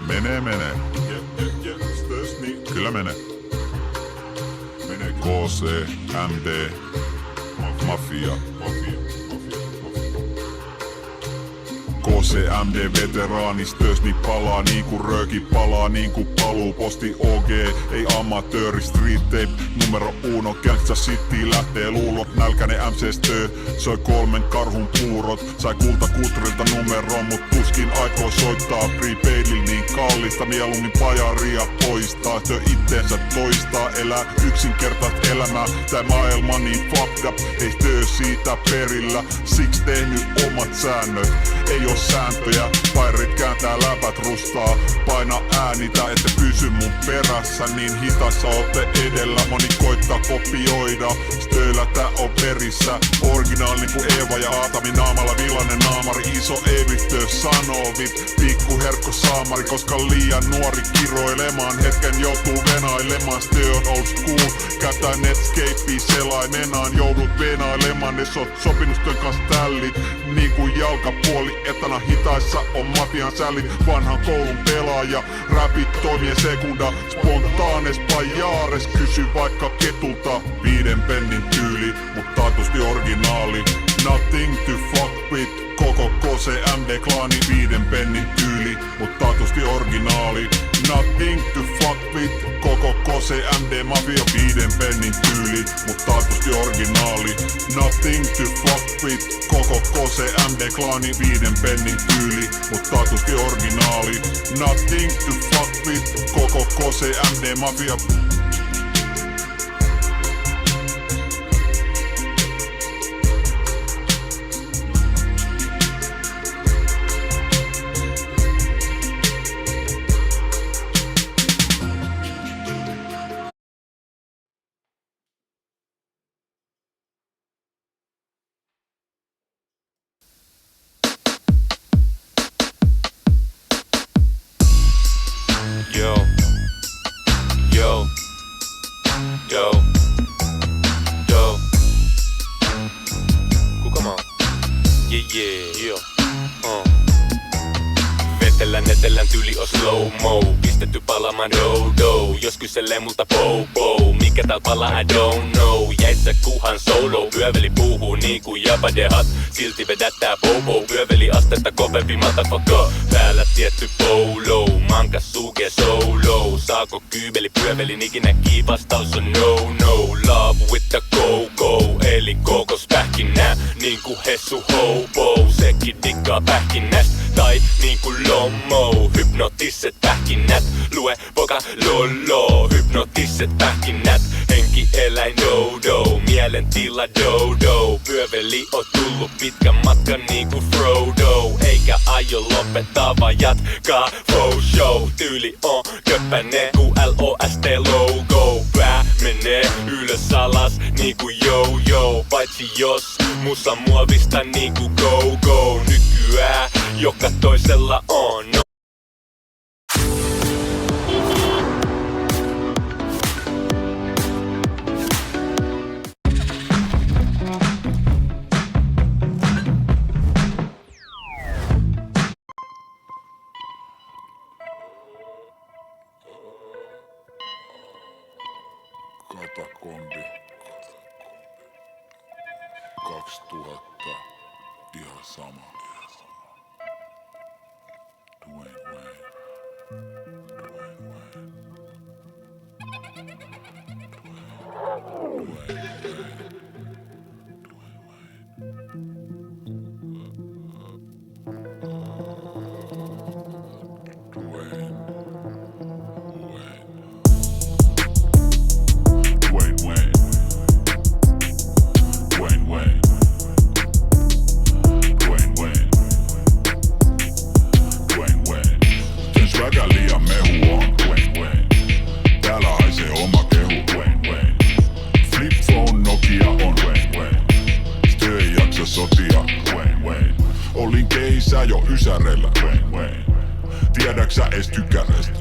Menee. Kyllä menee. KC, MD, Mafia. KCMD veteraanistös, niin palaa niinku rööki, palaa niinku paluu. Posti OG, ei amatööri, street tape, numero uno. Kansas City lähtee luulot, nälkänen MC-stö. Söi 3 karhun puurot, sai kultakutrilta numeron, mut tuskin aikoo soittaa prepaidil niin kallista. Mieluummin pajaria poistaa, tö itteensä toistaa, elää yksinkertaista elämää. Tää maailma niin fucked up, ei tö siitä perillä. Siksi tehnyt omat säännöt, ei oo sääntöjä, pairit kääntää läpät rustaa. Paina äänitä, ette pysy mun perässä, niin hitaassa ootte edellä. Moni koittaa kopioida, stöillä tää on perissä. Originaali niinku Eeva ja Aatami naamalla, villainen naamari. Iso evistö sanoo vit, pikku herkko saamari. Koska liian nuori kiroilemaan, hetken joutuu venailemaan. Stö on old school, käyttää Netscapea selaimenaan. Joudut venailemaan, ne sopimustyön kanssa tällit. Niinku jalkapuoli etana hitaissa on mafian sällit. Vanhan koulun pelaaja, räpit toimien sekunda. Spontaanes pajaares, kysy vaikka ketulta. 5 pennin tyyli, mut taatusti originaali. Nothing to fuck with, koko KCMD-klaani. 5 pennin tyyli, mut taatusti originaali. Nothing to fuck with, koko KCMD-mafia. 5 pennin tyyli, mut taatusti originaali. Nothing to fuck with, koko KCMD-klaani. 5 pennin tyyli, mut taatusti originaali. Nothing to fuck with, koko KCMD-mafia. Kuka mä oon? Vetellän tyyli on slow-mo. Pistetty palamaan do. Jos kyselee multa po. Mikä tääl palaa I don't know. Jäit sä kuhan solo. Pyöveli puhuu niinku Jabba the Hutt. Silti vedättää po. Pyöveli astetta kovempi motherfucker. Päällä tietty polo. Mankas suge solo. Saako kyybeli pyövelin ikinä vastaus on no. Love with the go. Eli kokos pähkinää. Niinku Hessu hobo. Sekin dikkaa pähkinästä. Tai niinku Lommo. Hypnotiset pähkinät. Lue poka lolo. Hypnotiset pähkinät. Henki eläin dodo. Mielentila dodo. Pyöveli on tullut pitkän matkan niinku Frodo. Eikä aio lopettaa vaan jatkaa faux show. Tyyli on köppänee ku LOST logo. Pää menee ylös alas niinku yo. Paitsi jos musa muovista niinku go. Nykyään joka toisella on no. Katakombi 2000, ihan sama. Dwayne Olin kehissä jo ysäreillä, tiedäksä ees tykäreistä.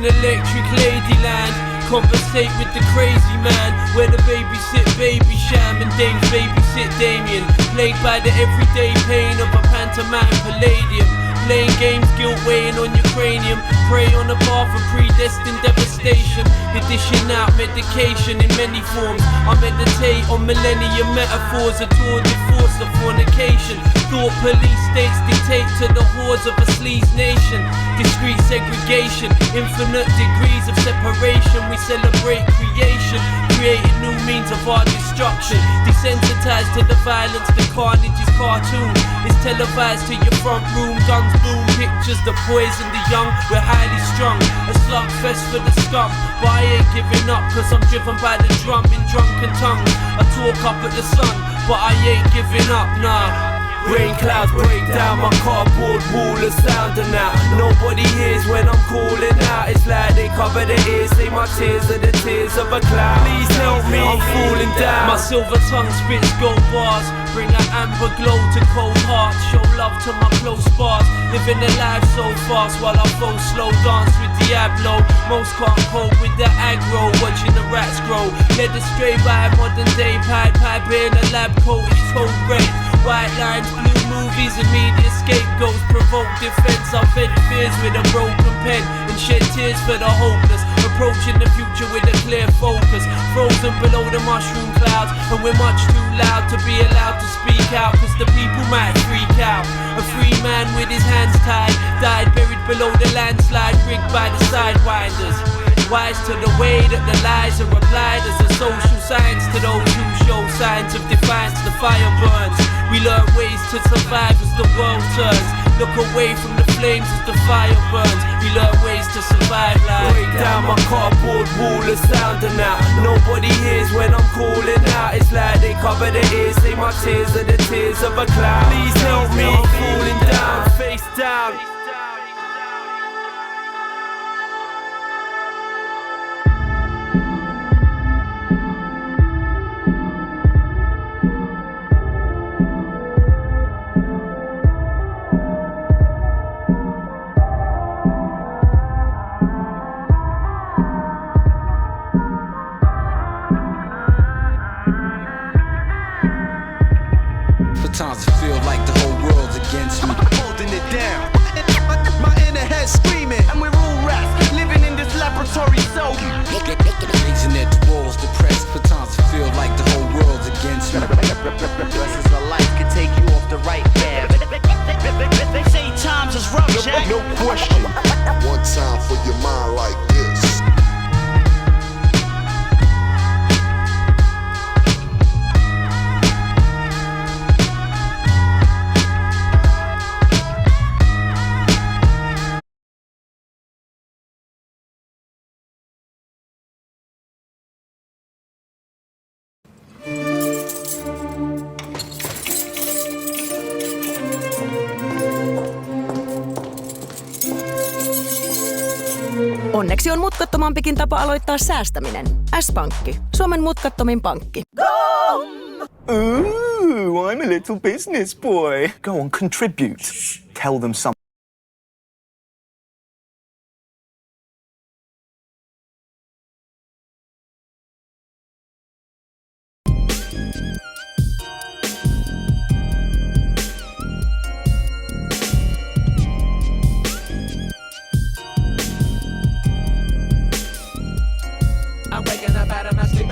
electric ladyland. Conversate with the crazy man, where the babysit baby sham and dames babysit Damien. Plagued by the everyday pain of a pantomime palladium. Playing games, guilt weighing on your cranium. Prey on the path of predestined devastation. You're dishing out medication in many forms. I meditate on millennium metaphors, a tour de force of fornication. Thought police states dictate to the hordes of a sleaze nation. Discrete segregation, infinite degrees of separation. We celebrate creation, creating new means of our destruction. Desensitized to the violence, the carnage is cartoon. It's televised to your front room, guns boom, pictures the poison the young. We're highly strung, a slugfest for the scum. But I ain't giving up, cause I'm driven by the drum in drunken tongues. I talk up at the sun, but I ain't giving up, nah. Rain clouds break down, my cardboard wall is sounding out. Nobody hears when I'm calling out. It's like they cover their ears, say my tears are the tears of a cloud. Please help me, I'm falling down. My silver tongue spits gold bars, bring an amber glow to cold hearts. Show love to my close bars, living a life so fast while I go slow. Dance with Diablo, most can't cope with the aggro. Watching the rats grow, led astray by a modern day pipe in a lab coat, it's cold red. White lines, blue movies and media scapegoats provoke defense. I've fed fears with a broken pen and shed tears for the hopeless. Approaching the future with a clear focus. Frozen below the mushroom clouds, and we're much too loud to be allowed to speak out, cause the people might freak out. A free man with his hands tied, died buried below the landslide, rigged by the sidewinders. Wise to the way that the lies are applied as a social science to those who show signs of defiance. The fire burns, we learn ways to survive as the world turns. Look away from the flames as the fire burns. We learn ways to survive like break down, my cardboard wall is sounding out. Nobody hears when I'm calling out. It's like they cover their ears, say my tears are the tears of a cloud. Please help me, I'm falling down, face down. Times I feel like the whole world's against me. I'm holding it down. My inner head screaming, and we're all rats living in this laboratory cell. Gazing at the walls, depressed. For times I feel like the whole world's against me. Lessons of life can take you off the right path. They say times is rough, Jack. No question. One time for your mind like this. Onneksi on mutkattomampikin tapa aloittaa säästäminen. S-Pankki. Suomen mutkattomin pankki. Ooh, I'm a little business boy. Go on, contribute. Tell them something.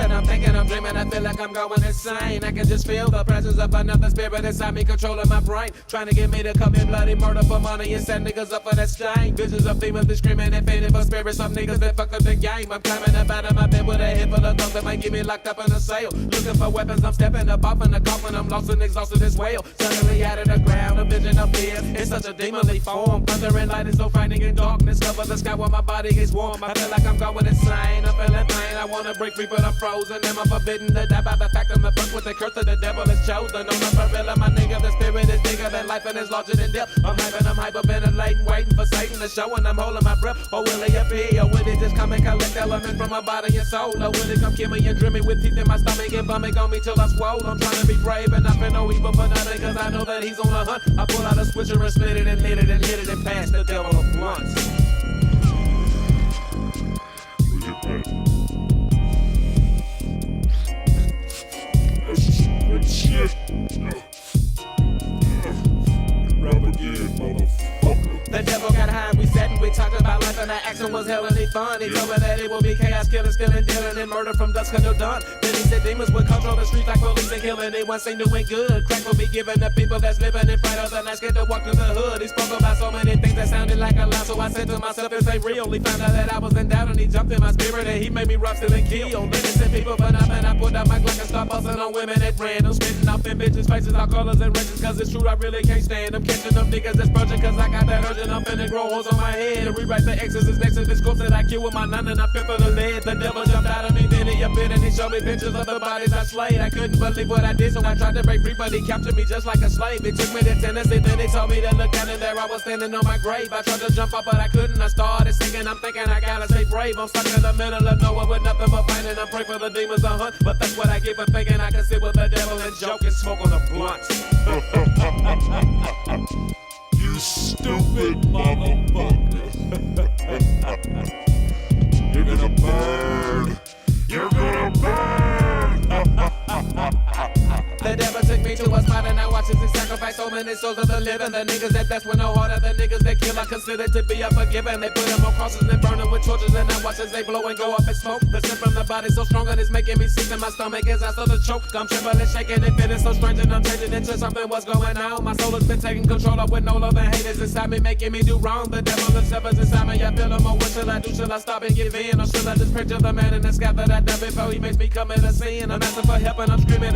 I'm thinking, I'm dreaming, I feel like I'm going insane. I can just feel the presence of another spirit inside me, controlling my brain, trying to get me to commit bloody murder for money and set niggas up for that stain. Visions of demons be screaming and fading for spirits of niggas that fuck up the game. I'm climbing up out of my bed with a head full of thoughts that might get me locked up in a cell. Looking for weapons, I'm stepping up off in the coffin, I'm lost and exhausted as well. Suddenly out of the ground, a vision of fear in such a demonly form. Thundering light is so frightening in darkness, cover the sky while my body is warm. I feel like I'm going insane, I'm feeling pain, I wanna break free but I'm frozen. Am I forbidden to die by the fact I'm the fuck with the curse of the devil is chosen? On the gorilla, my nigga, the spirit is bigger than life and is larger than death. I'm hyperventilating, waiting for Satan to show and I'm holding my breath. Or will he appear? Or will he just come and collect elements from my body and soul? Or will he come kill me and drill me with teeth in my stomach and vomit on me till I swole? I'm trying to be brave and not for no evil for nothing, cause I know that he's on the hunt. I pull out a switcher and split it and lit it and hit it and pass the devil once. Rap again, motherfucker. The devil got high and we sat and we talked about life and the action was hell and fun. He told me that it will be chaos, killing, stealing, dealing, and murder from dusk until dawn. Then he said demons would control the streets like police and killing. They once they doing good. Crack will be given to people that's living in fright of the night, scared to walk through the hood. He spoke about so many things that sounded like a lie, so I said to myself, is they real? He found out that I was in doubt and he jumped in my spirit and he made me rough, still and kill. Innocent people for nothing. I put up my Glock and start busting on women at random, spitting off them bitches' faces, all colors and races. Cause it's true, I really can't stand them. Catching them niggas that's brunching, cause I got that urgent. I'm finna grow holes on my head and rewrite the exorcist next to this corpse that I killed with my nine and I fifth of the lead. The devil jumped out of me, then he appeared and he showed me pictures of the bodies I slayed. I couldn't believe what I did, so I tried to break free, but he captured me just like a slave. He took me to Tennessee, then he told me to look down, and there I was standing on my grave. I tried to jump up, but I couldn't. I started singing, I'm thinking I gotta stay brave. I'm stuck in the middle of nowhere with nothing but pain, and I pray for the demons to hunt. But that's what I get for thinking I can sit with the devil and joke and smoke on a blunt. You stupid motherfucker. You're gonna burn. You're gonna burn. The devil took me to a spot and I watched as he sacrificed so many souls of the living. The niggas that blessed with no heart are the niggas that kill. I consider to be unforgiven. They put them on crosses and burn them with torches, and I watch as they blow and go up in smoke. The scent from the body so strong and it's making me sick in my stomach as I start to choke. I'm trembling, shaking and feeling so strange, and I'm changing into something. What's going on? My soul has been taking control of with no love and haters inside me, making me do wrong. The devil himself is inside me. I feel him. What shall I do? Shall I stop and give in, or shall I just picture the man in the sky that I done before he makes me commit a sin? I'm asking for help and I'm screaming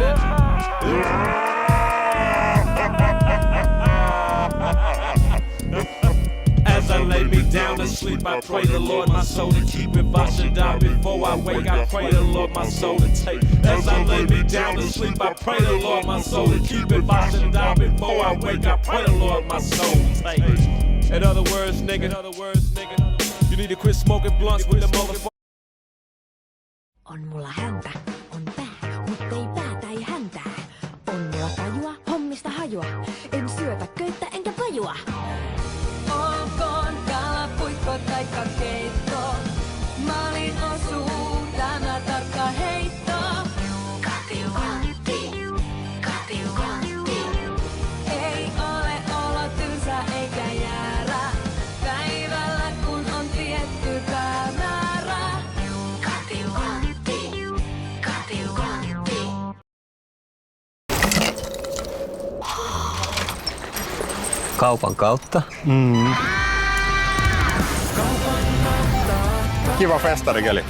As I lay me down to sleep, I pray the Lord my soul to keep. If I should die before I wake, I pray the Lord my soul to take. As I lay me down to sleep, I pray the Lord my soul to keep. If I should die before I wake, I pray the Lord my soul to take. In other words, nigga, you need to quit smoking blunts with the motherfucker. On mulla häntä, on pää, mut ei päätä ei häntää. On mulla tajua, hommista hajua. En syötä köyttä enkä pajua. Olkoon kalapuikko taikka keitto. Maalin osuu tämä tarkka heitto. Katiukantti, katiukantti. Ei ole olo tylsä eikä jäärä. Päivällä kun on tietty päämäärä. Katiukantti, katiukantti. Kaupan kautta. Kiva festarikeli.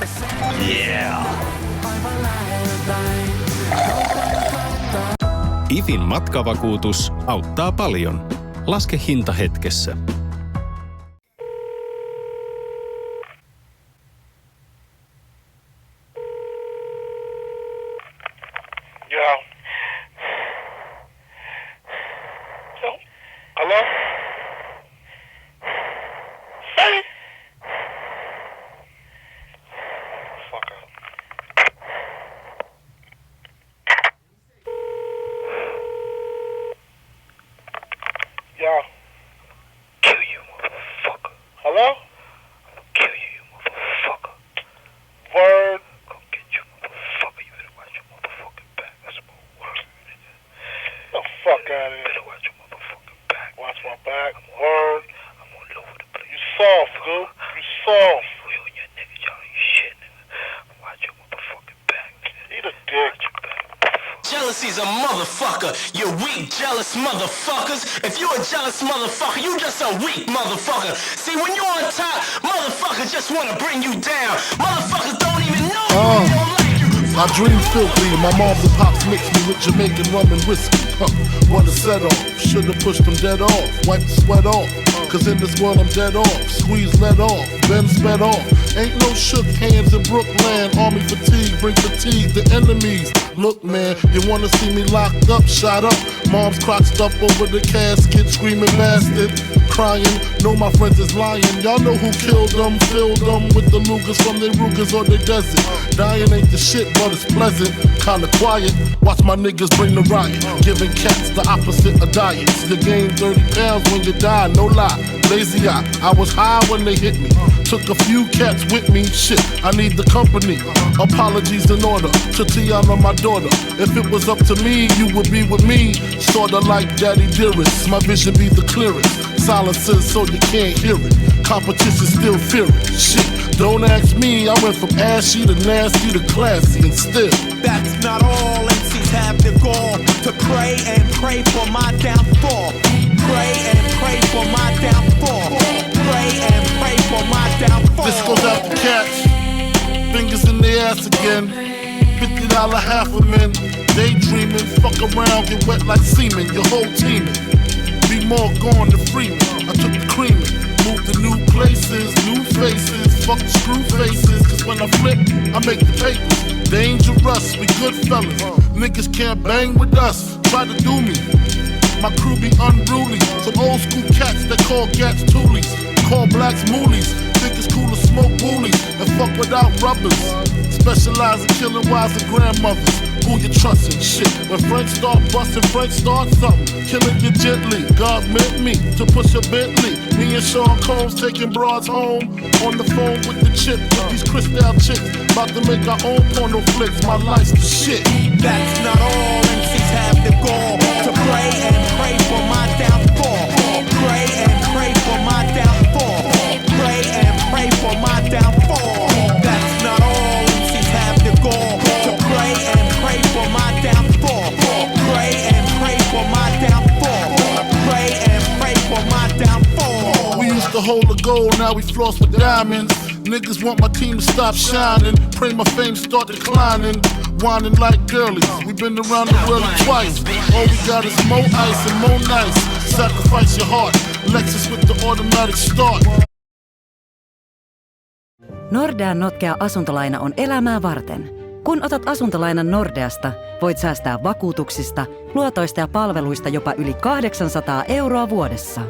Yeah! IFin matkavakuutus auttaa paljon. Laske hinta hetkessä. Yo. Hello? Hey! Fuck up. Yo. Kill you, motherfucker. Hello? Kill you, you motherfucker. Word. Go get you, motherfucker. You better watch your motherfucking back. That's my word. The fuck out of here. Better watch your motherfucking back. Watch my back. Word. I'm all over the place. You soft, dude. You soft. You and your niggas, y'all ain't shit, nigga. Watch your motherfucking back. Eat a dick. Watch your back. Jealousy's a motherfucker, you weak, jealous motherfuckers. If you a jealous motherfucker, you just a weak motherfucker. See, when you're on top, motherfuckers just wanna bring you down. Motherfuckers don't even know you, don't like you. My dreams filthy. My moms and pops mixed me with Jamaican rum and whiskey. What a set off. Should've pushed them dead off. Wipe the sweat off. Cause in this world I'm dead off. Squeeze let off. Then sped off. Ain't no shook hands in Brooklyn. Army fatigue, bring fatigue to enemies. Look man, you wanna see me locked up, shot up. Mom's crotched up over the casket, screaming bastard. crying. Know my friends is lying. Y'all know who killed them, filled them with the Lugas from their Rugas or the desert. Dying ain't the shit, but it's pleasant. Kinda quiet. Watch my niggas bring the riot. Giving cats the opposite of diets. You gain 30 pounds when you die, no lie. Lazy eye, I was high when they hit me. Took a few cats with me, shit, I need the company. Apologies in order to Tiana, my daughter. If it was up to me, you would be with me. Sorta like Daddy Dearest, my vision be the clearest. Silences so you can't hear it. Competition still fear it. Shit, don't ask me, I went from ashy to nasty to classy and still. That's not all, MCs have the goal to pray and pray for my downfall. Pray and pray for my downfall. Pray and pray for my downfall. This goes out to cats, fingers in the ass again. $50 half a men, daydreaming, fuck around, get wet like semen, your whole teaming. Be more gone to free me, I took the creaming. Moved to new places, new faces, fuck the screw faces. Cause when I flip, I make the papers. Dangerous, we good fellas. Niggas can't bang with us, try to do me. My crew be unruly. Some old school cats that call gats toolies. Call blacks moolies. Think it's cool to smoke woolies and fuck without rubbers. Specialize in killing wives and grandmothers. Who you trustin'? Shit. When friends start bustin', friends start something. Killing you gently. God meant me to push a Bentley. Me and Sean Combs taking broads home. On the phone with the chip. With these crystal chicks. About to make our own porno flicks. My life's the shit. That's not all, MCs have the goal to pray and pray for my downfall. Pray and pray for my downfall. Pray and pray for my downfall. That's not all, MCs have the goal to pray and pray for my downfall. Pray and pray for my downfall. Pray and pray for my downfall. We used to hold the gold, now we floss with diamonds. Niggas want my team to stop shining. Pray my fame start declining. Whining like girlies. We been around the world twice. All we got is more ice and more nice. Sacrifice your heart. Lexus with the automatic start. Nordean notkea asuntolaina on elämää varten. Kun otat asuntolainan Nordeasta, voit säästää vakuutuksista, luotoista ja palveluista jopa yli 800 € vuodessa.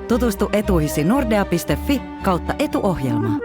Tutustu etuihisi nordea.fi/etuohjelma.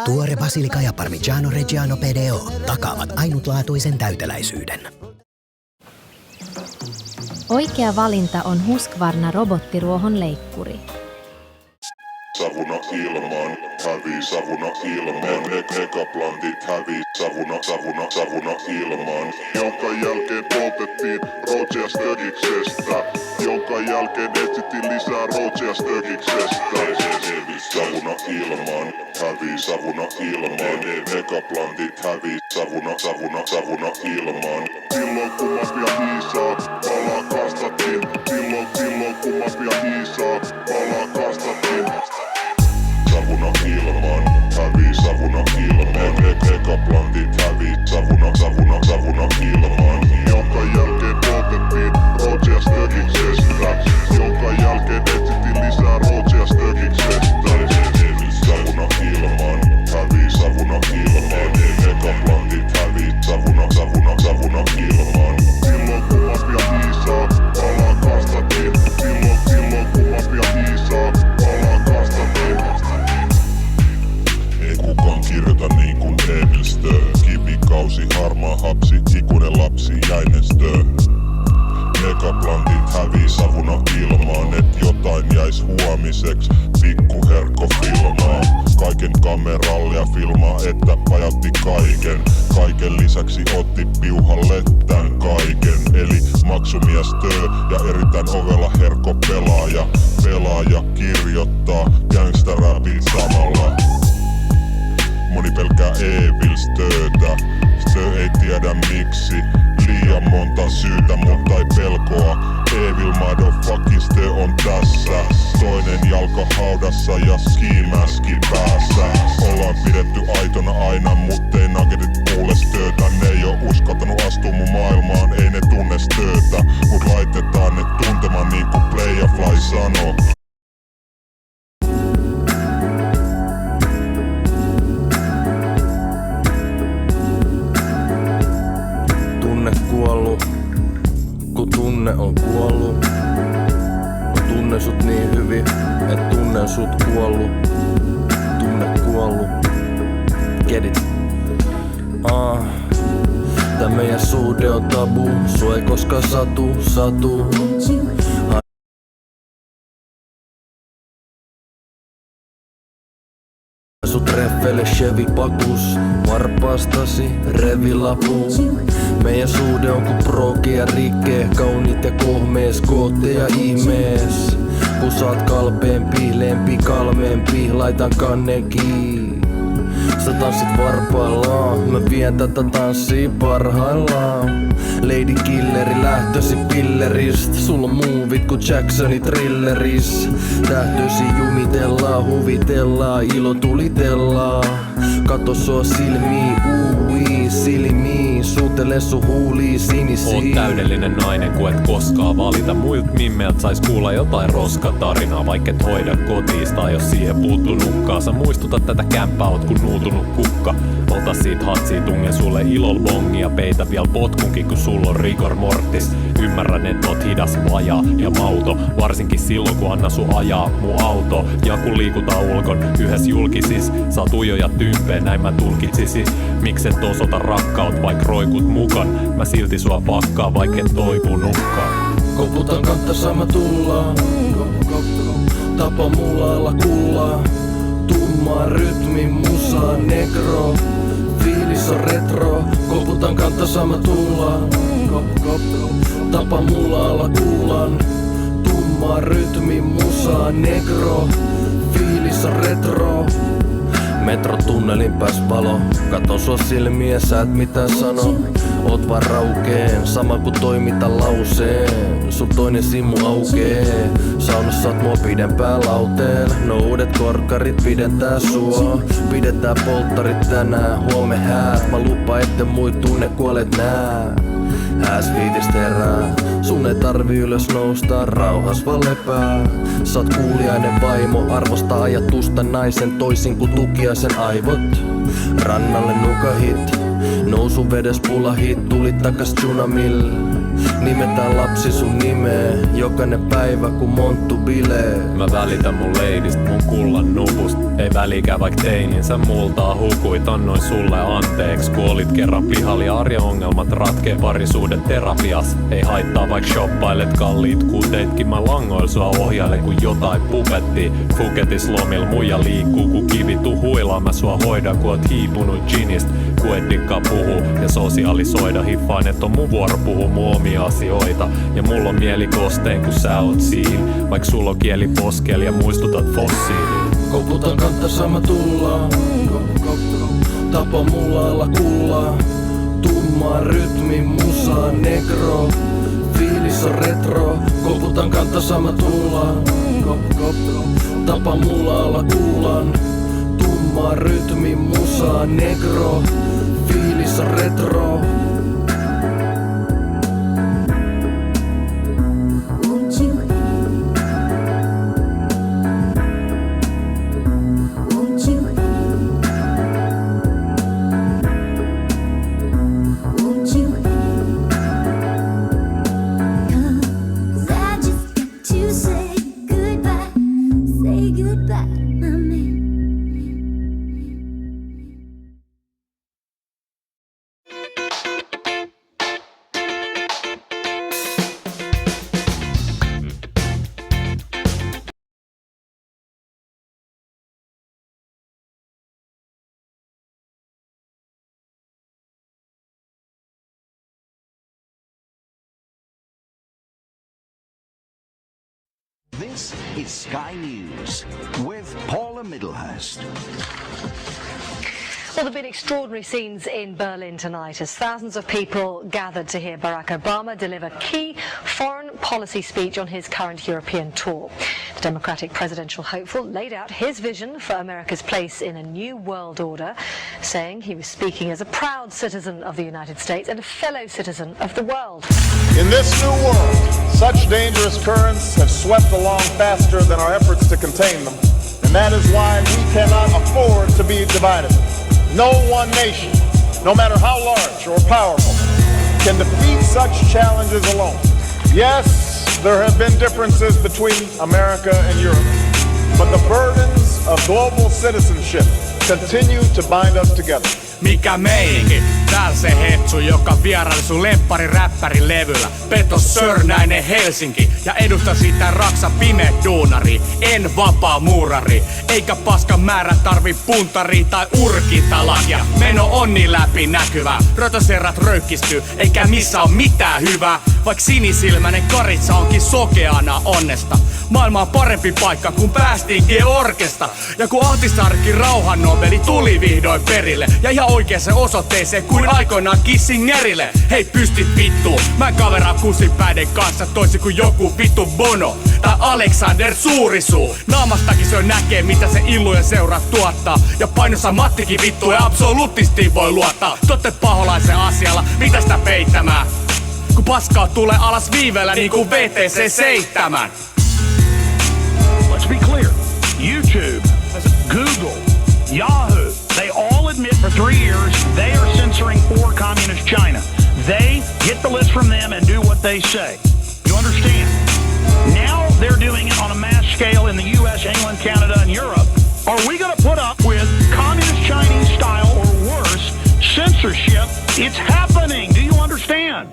Tuore basilika ja parmigiano reggiano PDO takaavat ainutlaatuisen täyteläisyyden. Oikea valinta on Husqvarna robottiruohon leikkuri. Savuna ilmaan, hävii savuna ilmaan. Megaplantit hävii savuna ilmaan. Jonka jälkeen poltettiin Rootsia Stögiksestä. Jonka jälkeen etsittiin lisää Rootsia Stögiksestä. Savuna ilmaan, hävii savuna ilmaan. Megaplantit hävii savuna ilmaan. Silloin kun mafia hiisaa, palaa kastatin. Silloin kun mafia hiisaa, palaa kastatin. Savuna ilmaan, hävii savuna ilmaan. Megaplantit hävii savuna ilmaan. Jonka jälkeen poltettiin Rootsia Stögiksestä. Jonka jälkeen etsittiin lisää Rootsia Stögiksestä. Savuna ilmaan, hävii savuna ilmaan. Megaplantit hävii savuna ilmaan. Silloin kun mafia hiisaa, palaa kastatin. Silloin kun mafia hiisaa, palaa kastatin. jäis huomiseks. Pikku herkko filmaa kaiken kameralle ja filmaa, että pajotti kaiken. Kaiken lisäksi otti piuhalle tän kaiken. Eli maksumies töö ja erittäin ovella herkko pelaaja. Pelaaja kirjoittaa gangsterapit samalla. Moni pelkää Evil-stöötä, Stö ei tiedä miksi. Liian monta syytä, mutta ei pelkoa. Evil motherfucking Stö on tässä. Toinen jalka haudassa ja skimäski päässä. Ollaan pidetty aitona aina, muttei nuggetit kuule Stöötä. Ne ei oo uskaltanut astua mun maailmaan, ei ne tunne Stöötä. Mut laitetaan ne tuntemaan niinku Play ja Fly sanoo. Kuollut, kun tunne on kuollut. Mä tunnen sut niin hyvin, et tunnen sut kuollut. Tunne kuollut. Get it? Tää meidän suhde on tabu. Sua ei koskaan satu. Sut treffeille Chevy pakus, varpaastasi revilapu. Meidän suhde on ku proge ja rike, kauniit ja kohmees, kootte ja ihmees. Kun saat kalpeempi, lempi kalmeempi, laitan kannen kiinni. Sä tanssit varpaillaan, mä vien tätä tanssia parhaillaan. Lady Killeri lähtösi pillerist, sulla on muuvit ku Jacksoni thrilleris. Tähtösi jumitellaan, huvitellaan, ilo tulitellaan. Kato sua silmiin, silmiin, suutele sun huuliin sinisiin. Oot täydellinen nainen, kun et koskaan valita. Muilta mimmeiltä sais kuulla jotain roskatarinaa, vaikka et hoida kotiista, jos siihen puuttuu nukkaa. Sä muistutat tätä kämppää, oot kun nuutunut kukka. Ota siitä hatsia, tunge sulle ilol bongia, peitä vielä potkunkin, kun sulla on rigor mortis. Ymmärrän, et oot hidas, vajaa ja mauto, varsinkin silloin, kun anna sun ajaa mun auto. Ja kun liikutaan ulkon yhdessä julkisis, sä oot ujo ja tympeä, näin mä tulkitsisi. Mikset osoita rakkaut, vaik roikut mukan. Mä silti sua pakkaa, vaik et toipu nukkaan. Koputan kanttassa mä tullaan, tapa mulla alla kullaa. Tummaa rytmi, musaa, negro, fiilis on retro. Koputan kanttassa mä tullaan, tapa mulla alla kuullaan. Tummaa rytmi, musaa, negro, fiilis on retro. Metrotunnelin pääs valo, katon sua silmiä, sä et mitään sano. Oot vaan raukeen, sama ku toimita lauseen. Sun toinen simu aukee, saunassa oot mua pidempään lauteen. No uudet korkkarit pidentää sua, pidetään polttarit tänään. Huome häät, mä lupaan ette muit tunne kuolet nää. Hääsviitistä herää, sun ei tarvi ylös nousta, rauhas vaan lepää. Sä oot kuuliainen vaimo, arvostaa ajatusta naisen toisin kuin tukiaisen aivot. Rannalle nukahit, nousu vedes pulahit, tulit takas tsunamille. Nimetään lapsi sun nimeä, jokainen päivä kun monttu bilee. Mä välitän mun leidistä, mun kullan nupust. Ei välikään vaik teinin, sä multaa hukuit. Annoin sulle anteeksi, kun olit kerran pihalla. Ja arjen ongelmat ratkee parisuuden terapias. Ei haittaa vaik shoppailet kalliit kuteitkin. Mä langoil sua ohjaile kun jotain pupetti. Fuketis lomil muija liikkuu ku kivi tuhuilaa. Mä sua hoidan kun oot hiipunut ginist. Ku et dikkaa puhu ja sosialisoida. Hiffaan et on mun vuoro puhu mun omia asioita. Ja mulla on mieli kostein kun sä oot siin. Vaik sulla on kieli poskel ja muistutat fossiiliin. Koputan kanttassa mä tullaan, tapa mulla alla kullaa. Tummaa rytmi, musaa, negro, fiilis on retro. Koputan kanttassa mä tullaan, tapa mulla alla kuullaan. Tummaa rytmi, musaa, negro, fiilis on retro. This is Sky News with Paula Middlehurst. Well, there have been extraordinary scenes in Berlin tonight as thousands of people gathered to hear Barack Obama deliver key foreign policy speech on his current European tour. The Democratic presidential hopeful laid out his vision for America's place in a new world order, saying he was speaking as a proud citizen of the United States and a fellow citizen of the world. In this new world, such dangerous currents have swept along faster than our efforts to contain them, and that is why we cannot afford to be divided. No one nation, no matter how large or powerful, can defeat such challenges alone. Yes, there have been differences between America and Europe, but the burdens of global citizenship continue to bind us together. Mikä meininki? Täällä se hetsu, joka vieraili sun lemppari räppärin levyllä. Petos Sörnäinen Helsinki ja edusta sitä raksa pimeä duunari. En vapaa muurari, eikä paskan määrä tarvi puntari tai urkintalakia. Meno on niin läpi näkyvää, rotoserrat röykkistyy, eikä missä on mitään hyvää. Vaik sinisilmäinen karitsa onkin sokeana onnesta. Maailma on parempi paikka, kun päästiin Georgesta. Ja kun Ahtisaarikin rauhannobeli tuli vihdoin perille. Ja ihan oikeaan osoitteeseen kuin aikoinaan Kissingerille. Hei pystit vittuun, mä kaveraan kusipäiden kanssa toisin kuin joku vittu Bono tai Alexander Suurisuu. Naamastakin se näkee mitä se illujen seuraa tuottaa. Ja painossa Mattikin vittu ja absoluutisesti voi luottaa. Totte paholaisen asialla, mitä sitä peittämään? Kun paskaa tulee alas viivellä niin kuin VTC 7. Let's be clear. YouTube, Google, Yahoo, they all admit for 3 years they are censoring for communist China. They get the list from them and do what they say. You understand? Now they're doing it on a mass scale in the US, England, Canada, and Europe. Are we going to put up with communist Chinese style or worse censorship? It's happening. Do you understand?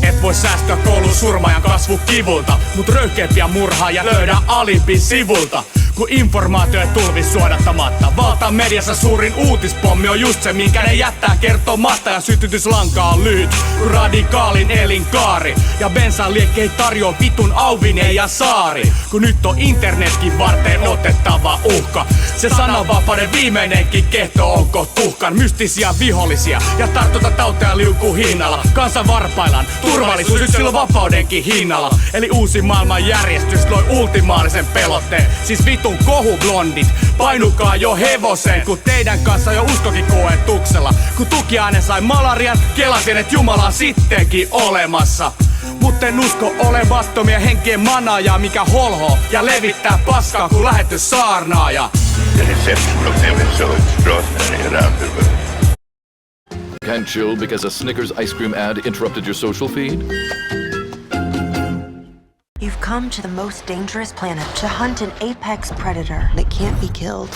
Et voi säästyä koulun surmaajan kasvukivulta, mut röyhkeämpiä murhaajia löydä alibin sivulta. Kun informaatio ei tulvi suodattamatta, valtamediassa suurin uutispommi on just se, minkä ne jättää kertomatta. Ja sytytyslanka on lyhyt kuin radikaalin elinkaari. Ja bensan liekkei tarjoa vitun Auvinen ja Saari. Kun nyt on internetkin varten otettava uhka. Se sananvapauden viimeinenkin kehto onko tuhkan. Mystisiä vihollisia ja tartuntatauteja liukuu hinnalla. Kansan varpaillaan, turvallisuus yksilön vapaudenkin hinnalla. Eli uusi maailmanjärjestys loi ultimaalisen pelotteen. Siis vitun kohublondit, painukaa jo hevoseen, kun teidän kanssa jo uskokin koetuksella. Kun tukiainen sai malarian, kelasin et Jumala on sittenkin olemassa. Mut en usko olemattomia henkien manaajaa, mikä holhoo ja levittää paskaa kun lähetty saarnaaja. The deception of them is so extraordinary around the world. Can't chill because a Snickers ice cream ad interrupted your social feed? You've come to the most dangerous planet to hunt an apex predator that can't be killed.